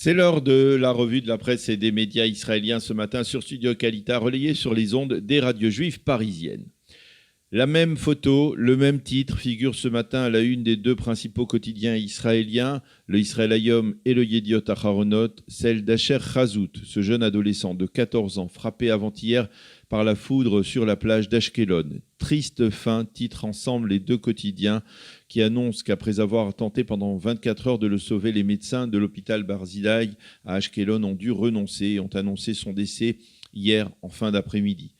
C'est l'heure de la revue de la presse et des médias israéliens ce matin sur Studio Kalita, relayé sur les ondes des radios juives parisiennes. La même photo, le même titre figure ce matin à la une des deux principaux quotidiens israéliens, le Israël Hayom et le Yediot Aharonot, celle d'Asher Chazout, ce jeune adolescent de 14 ans frappé avant-hier par la foudre sur la plage d'Ashkelon. Triste fin, titre ensemble les deux quotidiens qui annoncent qu'après avoir tenté pendant 24 heures de le sauver, les médecins de l'hôpital Barzilai à Ashkelon ont dû renoncer et ont annoncé son décès hier en fin d'après-midi.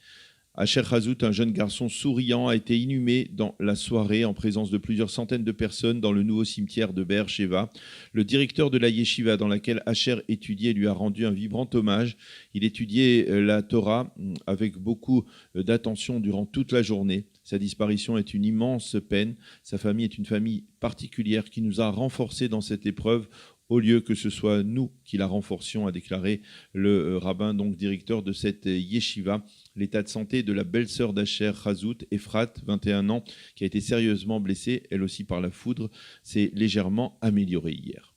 Asher Chazout, un jeune garçon souriant, a été inhumé dans la soirée en présence de plusieurs centaines de personnes dans le nouveau cimetière de Be'er Sheva. Le directeur de la yeshiva dans laquelle Asher étudiait lui a rendu un vibrant hommage. Il étudiait la Torah avec beaucoup d'attention durant toute la journée. Sa disparition est une immense peine. Sa famille est une famille particulière qui nous a renforcés dans cette épreuve au lieu que ce soit nous qui la renforcions, a déclaré le rabbin, donc directeur de cette yeshiva. L'état de santé de la belle-sœur d'Asher Chazout, Efrat, 21 ans, qui a été sérieusement blessée, elle aussi par la foudre, s'est légèrement améliorée hier.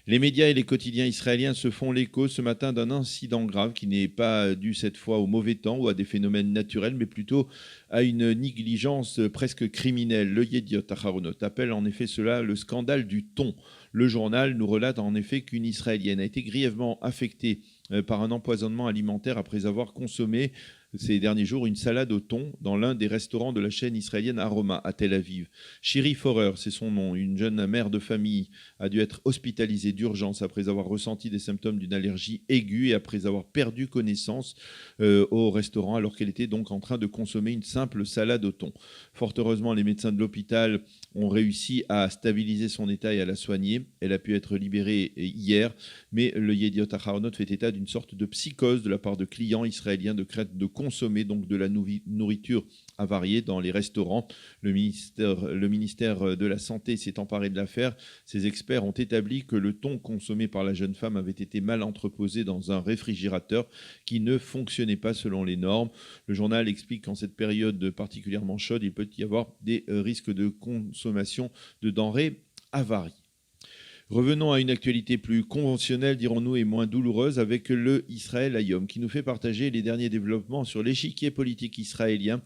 Les médias et les quotidiens israéliens se font l'écho ce matin d'un incident grave qui n'est pas dû cette fois au mauvais temps ou à des phénomènes naturels, mais plutôt à une négligence presque criminelle. Le Yediot Aharonot appelle en effet cela le scandale du thon. Le journal nous relate en effet qu'une Israélienne a été grièvement affectée par un empoisonnement alimentaire après avoir consommé ces derniers jours une salade au thon dans l'un des restaurants de la chaîne israélienne Aroma à Tel Aviv. Shiri Forer, c'est son nom, une jeune mère de famille, a dû être hospitalisée d'urgence après avoir ressenti des symptômes d'une allergie aiguë et après avoir perdu connaissance au restaurant alors qu'elle était donc en train de consommer une simple salade au thon. Fort heureusement, les médecins de l'hôpital ont réussi à stabiliser son état et à la soigner. Elle a pu être libérée hier, mais le Yediot Aharonot fait état d'une sorte de psychose de la part de clients israéliens de crainte de consommer donc de la nourriture avariée dans les restaurants. Le ministère de la Santé s'est emparé de l'affaire. Ces experts ont établi que le thon consommé par la jeune femme avait été mal entreposé dans un réfrigérateur qui ne fonctionnait pas selon les normes. Le journal explique qu'en cette période particulièrement chaude, il peut y avoir des risques de consommation de denrées avariées. Revenons à une actualité plus conventionnelle, dirons-nous, et moins douloureuse avec le Israël Hayom, qui nous fait partager les derniers développements sur l'échiquier politique israélien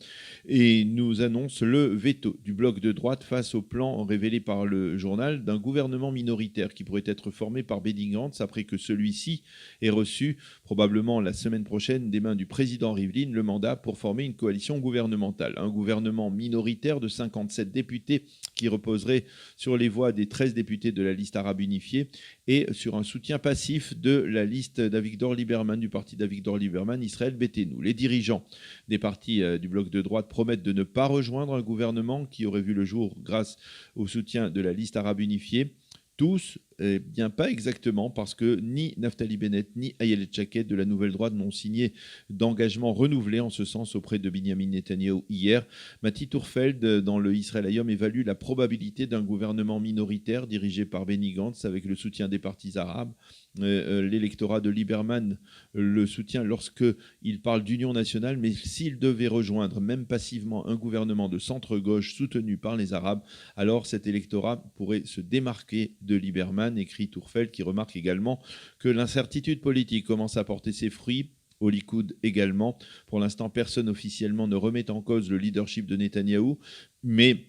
et nous annonce le veto du bloc de droite face au plan révélé par le journal d'un gouvernement minoritaire qui pourrait être formé par Benny Gantz après que celui-ci ait reçu, probablement la semaine prochaine, des mains du président Rivlin, le mandat pour former une coalition gouvernementale. Un gouvernement minoritaire de 57 députés qui reposerait sur les voix des 13 députés de la liste arabe unifiée et sur un soutien passif de la liste d'Avigdor Lieberman, du parti d'Avigdor Lieberman, Israël Beitenou. Les dirigeants des partis du bloc de droite promettent de ne pas rejoindre un gouvernement qui aurait vu le jour grâce au soutien de la liste arabe unifiée. Tous, eh bien pas exactement, parce que ni Naftali Bennett ni Ayelet Shaked de la Nouvelle Droite n'ont signé d'engagement renouvelé en ce sens auprès de Binyamin Netanyahou hier. Mati Tourfeld, dans le Israël Hayom, évalue la probabilité d'un gouvernement minoritaire dirigé par Benny Gantz avec le soutien des partis arabes. L'électorat de Lieberman le soutient lorsqu'il parle d'union nationale, mais s'il devait rejoindre, même passivement, un gouvernement de centre-gauche soutenu par les Arabes, alors cet électorat pourrait se démarquer de Lieberman, écrit Tourfeld, qui remarque également que l'incertitude politique commence à porter ses fruits. Au Likoud également. Pour l'instant, personne officiellement ne remet en cause le leadership de Netanyahou, mais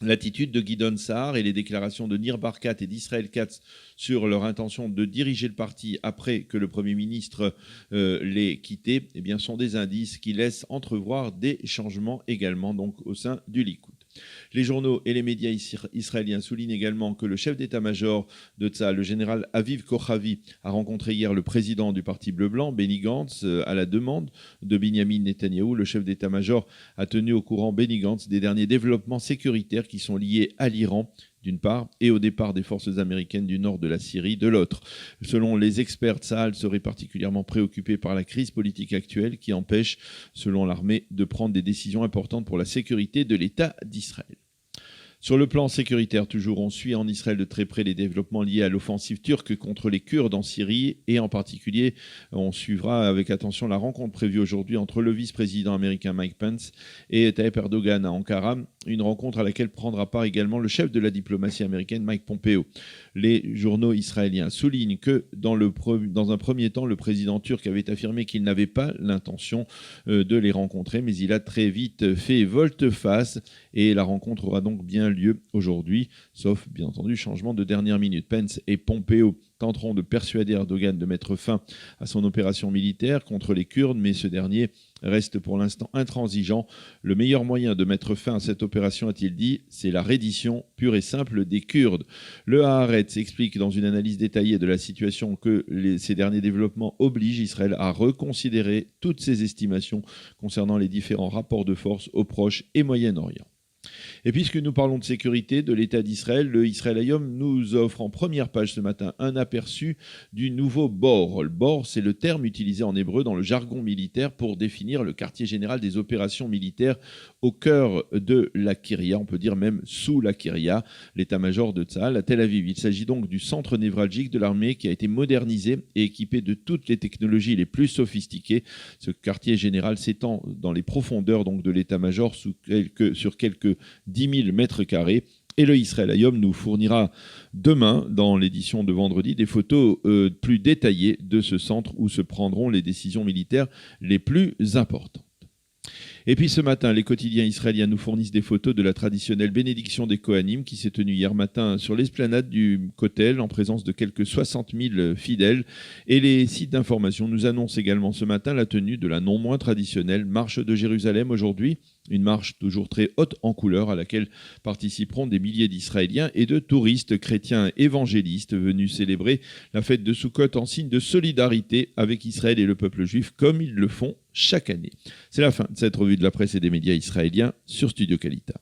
l'attitude de Gideon Sa'ar et les déclarations de Nir Barkat et d'Israël Katz sur leur intention de diriger le parti après que le Premier ministre l'ait quitté, eh bien, sont des indices qui laissent entrevoir des changements également donc, au sein du Likoud. Les journaux et les médias israéliens soulignent également que le chef d'état-major de Tzahal, le général Aviv Kochavi, a rencontré hier le président du parti bleu-blanc, Benny Gantz, à la demande de Binyamin Netanyahou. Le chef d'état-major a tenu au courant Benny Gantz des derniers développements sécuritaires qui sont liés à l'Iran, d'une part, et au départ des forces américaines du nord de la Syrie, de l'autre. Selon les experts, Tzahal serait particulièrement préoccupé par la crise politique actuelle qui empêche, selon l'armée, de prendre des décisions importantes pour la sécurité de l'État d'Israël. Sur le plan sécuritaire, toujours, on suit en Israël de très près les développements liés à l'offensive turque contre les Kurdes en Syrie et en particulier, on suivra avec attention la rencontre prévue aujourd'hui entre le vice-président américain Mike Pence et Tayyip Erdogan à Ankara, une rencontre à laquelle prendra part également le chef de la diplomatie américaine Mike Pompeo. Les journaux israéliens soulignent que dans un premier temps, le président turc avait affirmé qu'il n'avait pas l'intention de les rencontrer, mais il a très vite fait volte-face et la rencontre aura donc bien lieu aujourd'hui, sauf bien entendu changement de dernière minute. Pence et Pompeo tenteront de persuader Erdogan de mettre fin à son opération militaire contre les Kurdes, mais ce dernier reste pour l'instant intransigeant. Le meilleur moyen de mettre fin à cette opération, a-t-il dit, c'est la reddition pure et simple des Kurdes. Le Haaretz explique dans une analyse détaillée de la situation que ces derniers développements obligent Israël à reconsidérer toutes ses estimations concernant les différents rapports de force au Proche et Moyen-Orient. Et puisque nous parlons de sécurité de l'État d'Israël, le Israël Hayom nous offre en première page ce matin un aperçu du nouveau bor. Le bor, c'est le terme utilisé en hébreu dans le jargon militaire pour définir le quartier général des opérations militaires au cœur de la Kiria, on peut dire même sous la Kiria, l'état-major de Tzahal à Tel Aviv. Il s'agit donc du centre névralgique de l'armée qui a été modernisé et équipé de toutes les technologies les plus sophistiquées. Ce quartier général s'étend dans les profondeurs donc, de l'état-major sur quelques 10 000 mètres carrés. Et le Israël Hayom nous fournira demain, dans l'édition de vendredi, des photos plus détaillées de ce centre où se prendront les décisions militaires les plus importantes. Et puis ce matin, les quotidiens israéliens nous fournissent des photos de la traditionnelle bénédiction des Kohanim qui s'est tenue hier matin sur l'esplanade du Kotel en présence de quelques 60 000 fidèles. Et les sites d'information nous annoncent également ce matin la tenue de la non moins traditionnelle marche de Jérusalem aujourd'hui. Une marche toujours très haute en couleur à laquelle participeront des milliers d'Israéliens et de touristes chrétiens évangélistes venus célébrer la fête de Sukkot en signe de solidarité avec Israël et le peuple juif comme ils le font chaque année. C'est la fin de cette revue de la presse et des médias israéliens sur Studio Kalita.